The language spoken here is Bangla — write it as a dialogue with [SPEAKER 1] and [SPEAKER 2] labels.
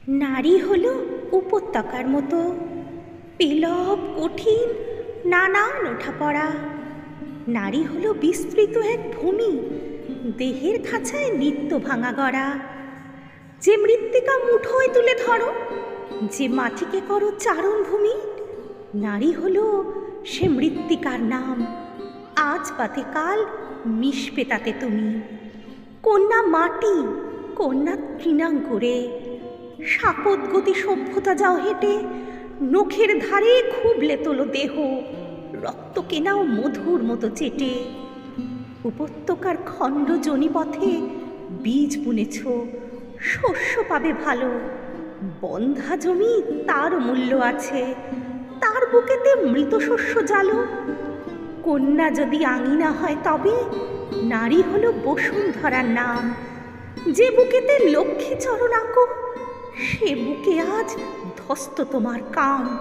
[SPEAKER 1] নারী হলো উপত্যকার মতো, পেলব কঠিন, নানান ওঠাপড়া। নারী হলো বিস্তৃত এক ভূমি, দেহের খাঁচায় নিত্য ভাঙা গড়া। যে মৃত্তিকা মুঠোয় তুলে ধরো, যে মাটিকে করো চারণভূমি, নারী হলো সে মৃত্তিকার নাম। আজ পাতে কাল মিশবে তাতে তুমি। কন্যা মাটি, কন্যা তৃণাঙ্কুরে, শাপদ গতি সভ্যতা যাও হেঁটে, নখের ধারে খুবলে তোলো দেহ, রক্ত কেনাও মধুর মতো চেটে। উপত্যকার খণ্ড জনিপথে বীজ বুনেছ, শস্য পাবে ভালো। বন্ধা জমি তার মূল্য আছে, তার বুকেতে মৃত শস্য জালো। কন্যা যদি আঙিনা হয় তবে নারী হলো বসুন্ধরার নাম। যে বুকেতে লক্ষ্মী চরণ আঁকো, সে বুকে আজ ধ্বস্ত তোমার কাম।